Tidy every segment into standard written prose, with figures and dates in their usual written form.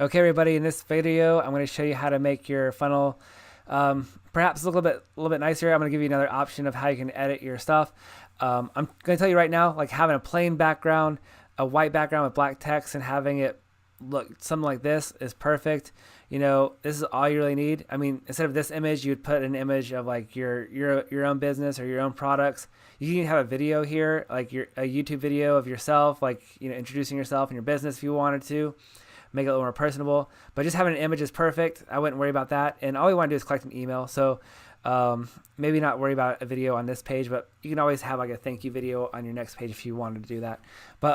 Okay, everybody, in this video, I'm going to show you how to make your funnel perhaps look a little bit nicer. I'm going to give you another option of how you can edit your stuff. I'm going to tell you right now, like having a plain background, a white background with black text, and having it look something like this is perfect. You know, this is all you really need. I mean, instead of this image, you'd put an image of like your own business or your own products. You can even have a video here, like a YouTube video of yourself, like introducing yourself and your business if you wanted to make it a little more personable. But just having an image is perfect. I wouldn't worry about that. And all we want to do is collect an email. So maybe not worry about a video on this page, but you can always have like a thank you video on your next page if you wanted to do that. But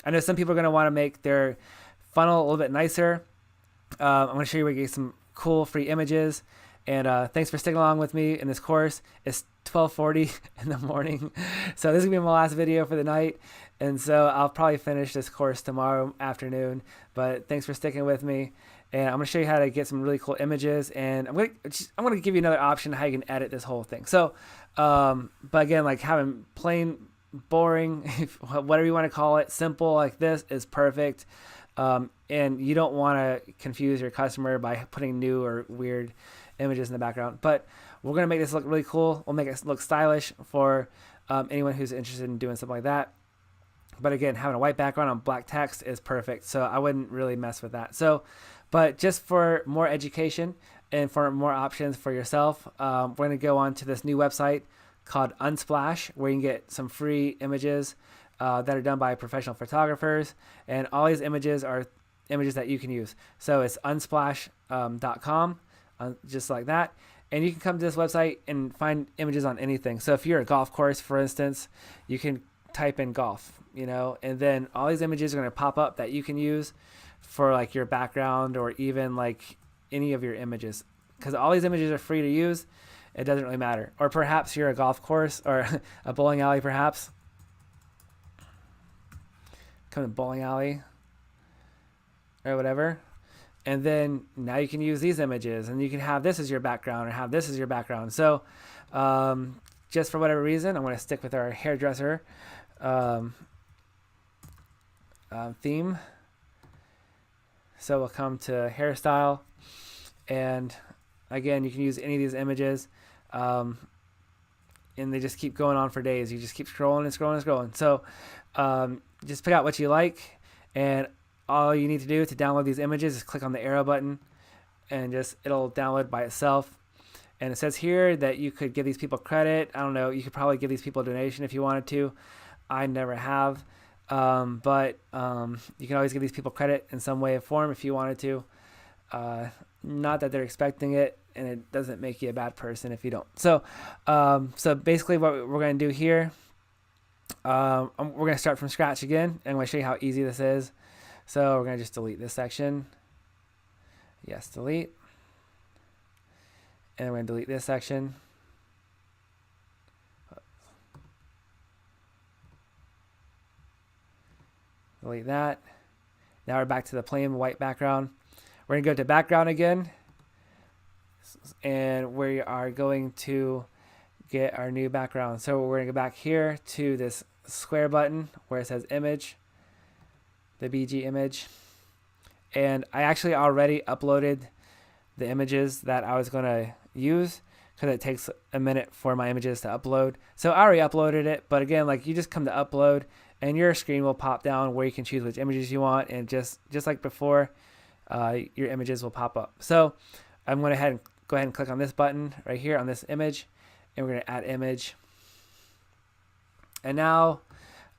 I know some people are going to want to make their funnel a little bit nicer. I'm going to show you where you get some cool free images. And thanks for sticking along with me in this course. It's 12:40 in the morning. So this is going to be my last video for the night. And so I'll probably finish this course tomorrow afternoon. But thanks for sticking with me. And I'm going to show you how to get some really cool images. And I'm going to give you another option how you can edit this whole thing. So, but again, like having plain, boring, whatever you want to call it, simple like this is perfect. And you don't want to confuse your customer by putting new or weird images in the background. But we're going to make this look really cool. We'll make it look stylish for anyone who's interested in doing something like that. But again, having a white background on black text is perfect. So I wouldn't really mess with that. So, but just for more education and for more options for yourself, we're going to go on to this new website called Unsplash, where you can get some free images that are done by professional photographers. And all these images are images that you can use. So it's unsplash.com, just like that. And you can come to this website and find images on anything. So if you're a golf course, for instance, you can type in golf, and then all these images are going to pop up that you can use for like your background or even like any of your images, because all these images are free to use. It doesn't really matter. Or perhaps you're a golf course or a bowling alley, perhaps. Come to bowling alley or whatever. And then now you can use these images and you can have this as your background or have this as your background. So just for whatever reason, I'm going to stick with our hairdresser theme. So we'll come to hairstyle, and again, you can use any of these images, and they just keep going on for days. You just keep scrolling and scrolling and scrolling. So just pick out what you like, and all you need to do to download these images is click on the arrow button, and it'll download by itself. And it says here that you could give these people credit. I don't know. You could probably give these people a donation if you wanted to. I never have. But you can always give these people credit in some way or form if you wanted to. Not that they're expecting it, and it doesn't make you a bad person if you don't. So basically what we're going to do here, we're going to start from scratch again. And I'm going to show you how easy this is. So we're going to just delete this section. Yes, delete. And we're going to delete this section. Delete that. Now we're back to the plain white background. We're going to go to background again. And we are going to get our new background. So we're going to go back here to this square button where it says image, the BG image. And I actually already uploaded the images that I was going to use, because it takes a minute for my images to upload. So I already uploaded it, but again, like you just come to upload and your screen will pop down where you can choose which images you want, and just like before, your images will pop up. So I'm going to go ahead and click on this button right here on this image, and we're going to add image. And now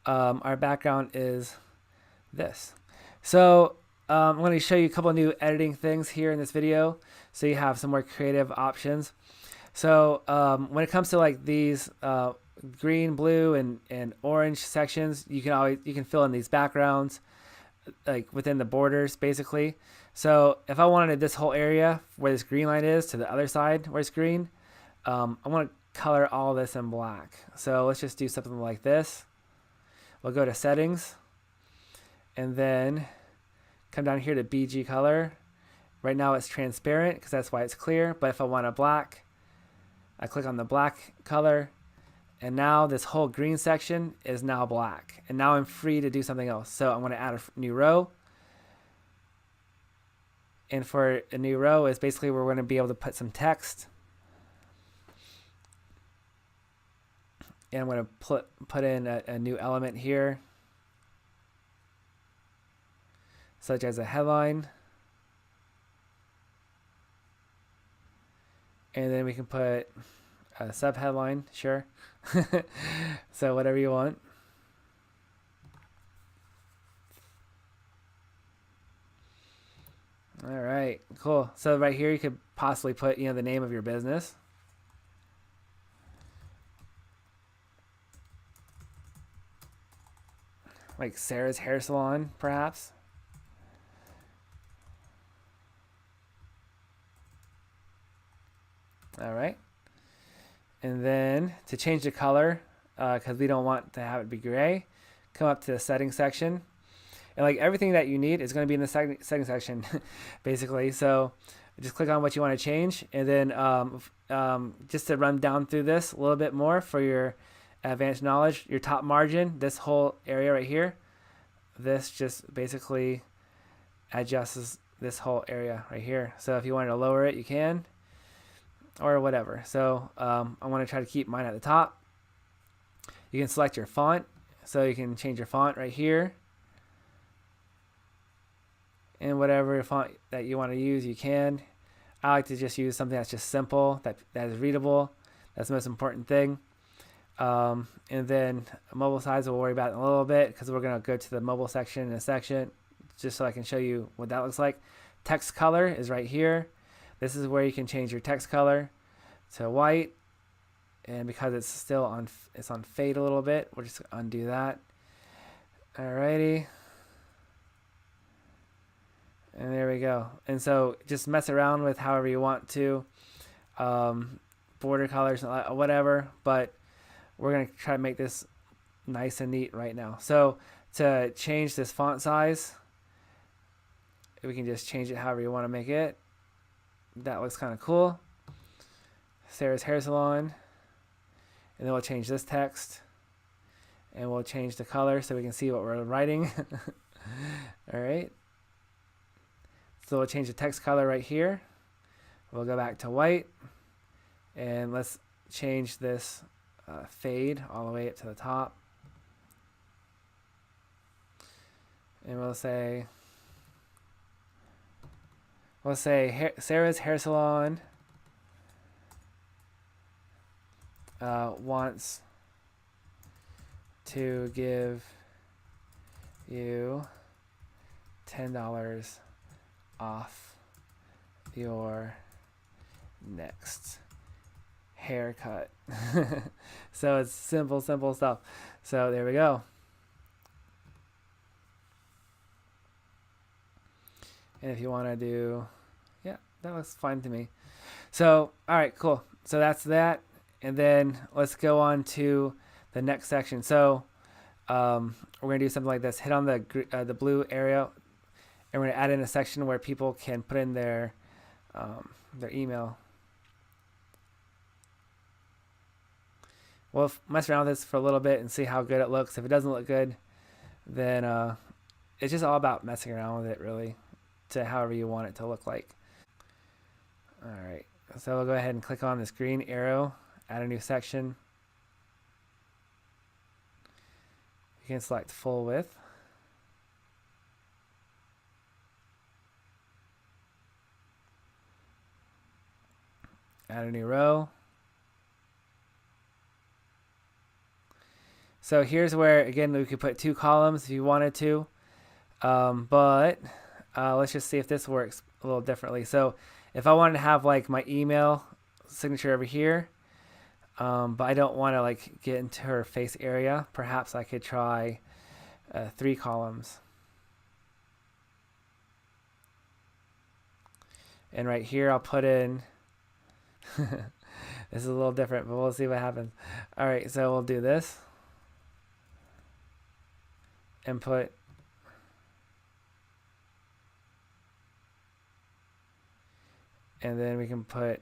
our background is this. So I'm going to show you a couple of new editing things here in this video, so you have some more creative options. So when it comes to like these green, blue, and orange sections, you can fill in these backgrounds like within the borders basically. So if I wanted this whole area where this green line is to the other side where it's green, I want to color all this in black. So let's just do something like this. We'll go to settings and then come down here to BG color. Right now it's transparent because that's why it's clear, but if I want a black, I click on the black color, and now this whole green section is now black, and now I'm free to do something else. So I'm going to add a new row, And for a new row is basically we're going to be able to put some text. And I'm going to put in a new element here, such as a headline. And then we can put a subheadline, sure. So whatever you want. All right, cool. So right here you could possibly put, the name of your business. Like Sarah's Hair Salon, perhaps. All right. And then to change the color, because we don't want to have it be gray, come up to the settings section. And like everything that you need is going to be in the settings section, basically. So just click on what you want to change. And then just to run down through this a little bit more for your advanced knowledge, your top margin, this whole area right here, this just basically adjusts this whole area right here. So if you wanted to lower it, you can, or whatever. So I want to try to keep mine at the top. You can select your font. So you can change your font right here. And whatever font that you want to use, you can. I like to just use something that's just simple, that is readable. That's the most important thing. And then mobile size we'll worry about in a little bit, because we're going to go to the mobile section in a section, just so I can show you what that looks like. Text color is right here. This is where you can change your text color to white. And because it's still on, it's on fade a little bit, we'll just undo that. Alrighty. And there we go. And so just mess around with however you want to. Border colors, whatever. But we're going to try to make this nice and neat right now. So to change this font size, we can just change it however you want to make it. That looks kind of cool. Sarah's Hair Salon. And then we'll change this text. And we'll change the color so we can see what we're writing. All right. So we'll change the text color right here. We'll go back to white. And let's change this fade all the way up to the top. And we'll say Sarah's Hair Salon wants to give you $10 off your next haircut. So it's simple stuff. So there we go. And if you want to do, yeah, that looks fine to me. So, all right, cool. So that's that. And then let's go on to the next section. So we're going to do something like this. Hit on the blue area, and we're going to add in a section where people can put in their email. We'll mess around with this for a little bit and see how good it looks. If it doesn't look good, then it's just all about messing around with it, really, to however you want it to look like. All right, so we'll go ahead and click on this green arrow, add a new section. You can select full width. Add a new row. So here's where, again, we could put 2 columns if you wanted to. But let's just see if this works a little differently. So if I wanted to have like my email signature over here, but I don't want to like get into her face area, perhaps I could try 3 columns. And right here I'll put in, this is a little different, but we'll see what happens. All right, so we'll do this. And put and then we can put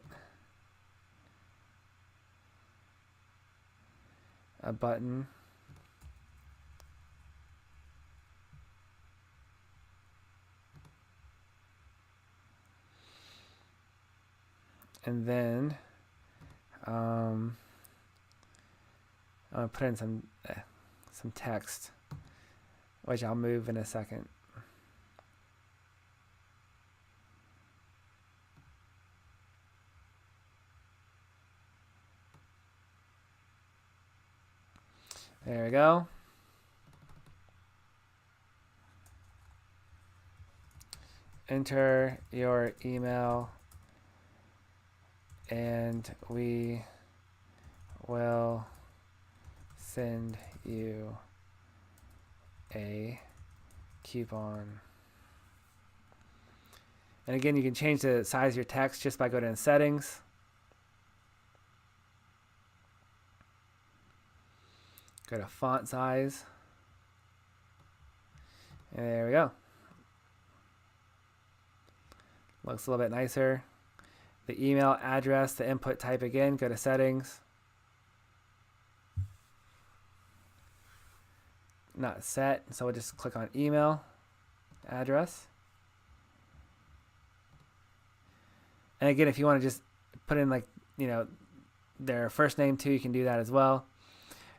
a button. And then I'm gonna put in some text, which I'll move in a second. There we go. Enter your email and we will send you a coupon. And again, you can change the size of your text just by going to settings. Go to font size. And there we go. Looks a little bit nicer. The email address, the input type again, go to settings. Not set, so we'll just click on email address. And again, if you want to just put in, like, you know, their first name too, you can do that as well.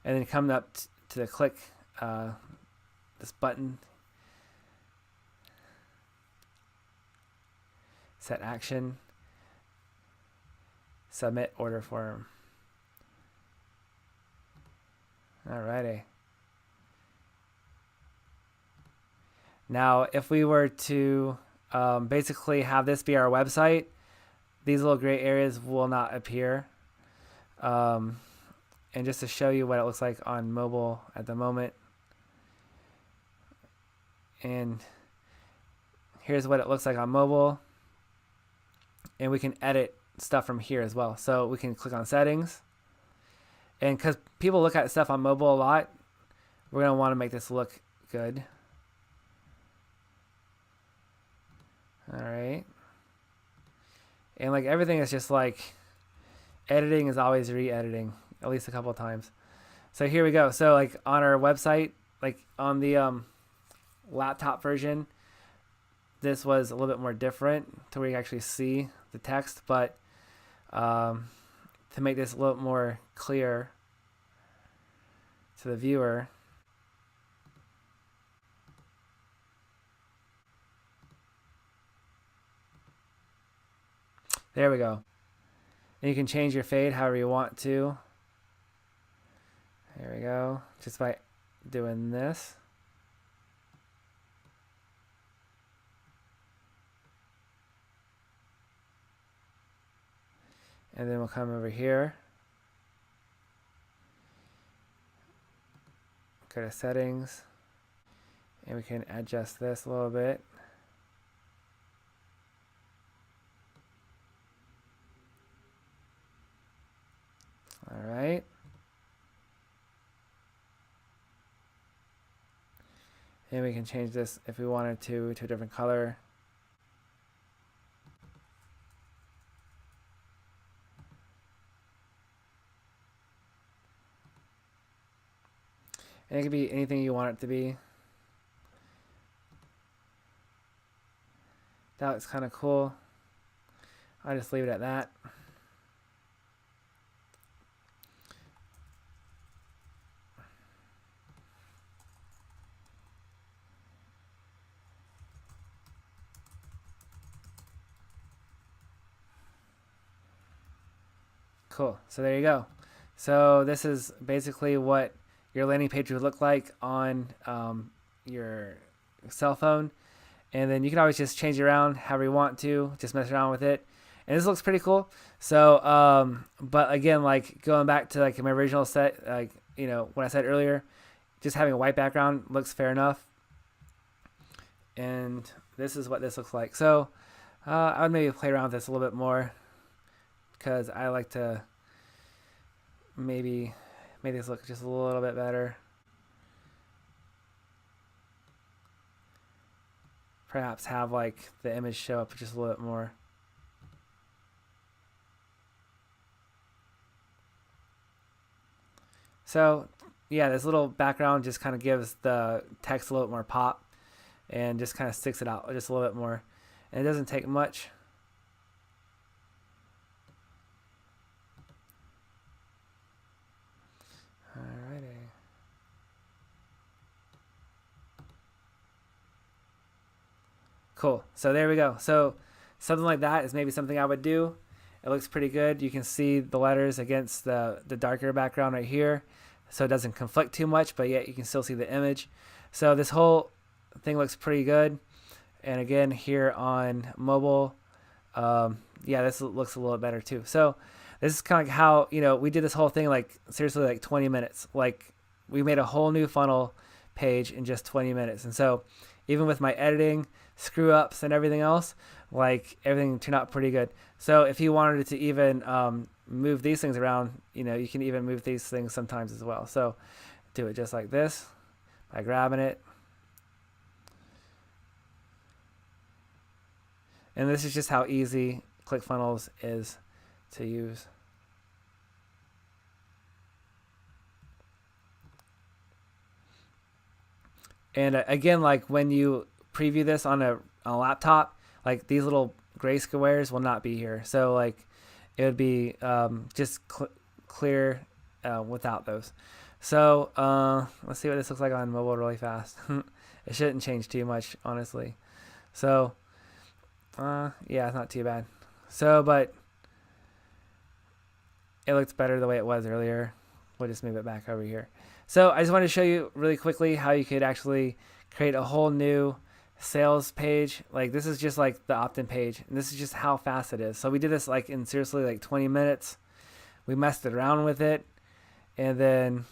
And then come up to the click this button, set action, submit order form. Alrighty. Now, if we were to basically have this be our website, these little gray areas will not appear. And just to show you what it looks like on mobile at the moment. And here's what it looks like on mobile. And we can edit stuff from here as well. So we can click on settings. And because people look at stuff on mobile a lot, we're going to want to make this look good. All right. And like everything is just like, editing is always re-editing, at least a couple of times. So here we go. So like on our website, like on the laptop version, this was a little bit more different to where you actually see the text, but to make this a little more clear to the viewer, there we go. And you can change your fade however you want to. There we go. Just by doing this. And then we'll come over here. Go to settings. And we can adjust this a little bit. All right. And we can change this if we wanted to a different color. And it can be anything you want it to be. That looks kind of cool. I'll just leave it at that. Cool. So there you go. So this is basically what your landing page would look like on your cell phone. And then you can always just change it around however you want to, just mess around with it. And this looks pretty cool. So, but again, like going back to like my original set, like, you know, what I said earlier, just having a white background looks fair enough. And this is what this looks like. So I would maybe play around with this a little bit more, because I like to maybe make this look just a little bit better. Perhaps have like the image show up just a little bit more. So yeah, this little background just kind of gives the text a little bit more pop and just kind of sticks it out just a little bit more. And it doesn't take much. Cool. So there we go. So something like that is maybe something I would do. It looks pretty good. You can see the letters against the darker background right here. So it doesn't conflict too much, but yet you can still see the image. So this whole thing looks pretty good. And again, here on mobile, yeah, this looks a little better too. So this is kind of like how, we did this whole thing, like seriously, like 20 minutes. Like we made a whole new funnel page in just 20 minutes. And so even with my editing, screw ups and everything else, like everything turned out pretty good. So if you wanted to even move these things around, you can even move these things sometimes as well. So do it just like this by grabbing it. And this is just how easy ClickFunnels is to use. And again, like when you preview this on a laptop, like these little gray squares will not be here. So like it would be just clear without those. So let's see what this looks like on mobile really fast. It shouldn't change too much, honestly. So yeah, it's not too bad. So, but it looks better the way it was earlier. We'll just move it back over here. So I just wanted to show you really quickly how you could actually create a whole new sales page. Like this is just like the opt-in page, and this is just how fast it is. So we did this like in seriously like 20 minutes. We messed it around with it, and then,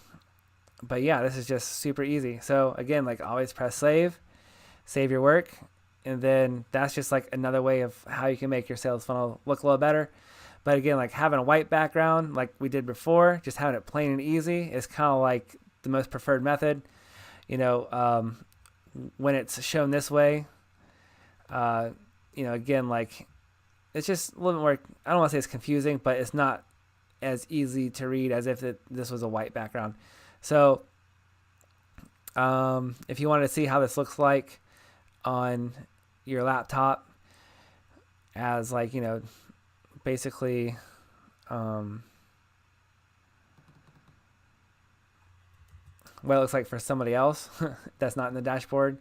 but yeah, this is just super easy. So again, like always press save your work. And then that's just like another way of how you can make your sales funnel look a little better. But again, like having a white background like we did before, just having it plain and easy is kind of like the most preferred method. When it's shown this way, again, like it's just a little bit more, I don't want to say it's confusing, but it's not as easy to read as if this was a white background. So if you want to see how this looks like on your laptop as like, basically what it looks like for somebody else that's not in the dashboard,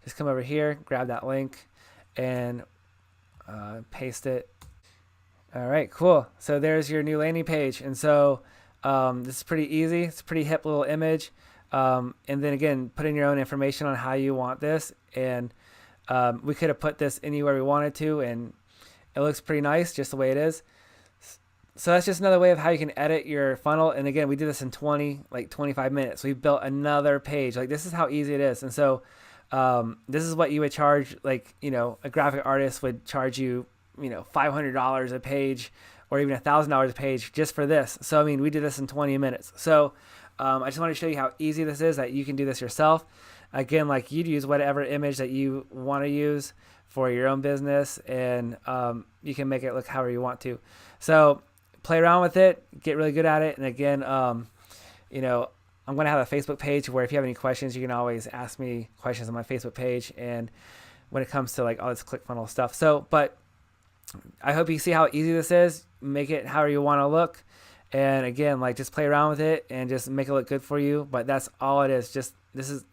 just come over here, grab that link and paste it. All right, cool. So there's your new landing page. And so this is pretty easy. It's a pretty hip little image. And then again, put in your own information on how you want this. And we could have put this anywhere we wanted to, and it looks pretty nice just the way it is. So that's just another way of how you can edit your funnel. And again, we did this in 25 minutes. We built another page. Like this is how easy it is. And so this is what you would charge, like, a graphic artist would charge you, $500 a page or even $1,000 a page just for this. So, I mean, we did this in 20 minutes. So I just want to show you how easy this is, that you can do this yourself. Again, like you'd use whatever image that you want to use for your own business, and you can make it look however you want to. So play around with it, get really good at it. And again, I'm going to have a Facebook page where if you have any questions, you can always ask me questions on my Facebook page. And when it comes to like all this ClickFunnels stuff. So, but I hope you see how easy this is. Make it however you want to look. And again, like just play around with it and just make it look good for you. But that's all it is.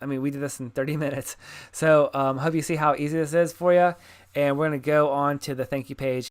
We did this in 30 minutes. So hope you see how easy this is for you. And we're going to go on to the thank you page.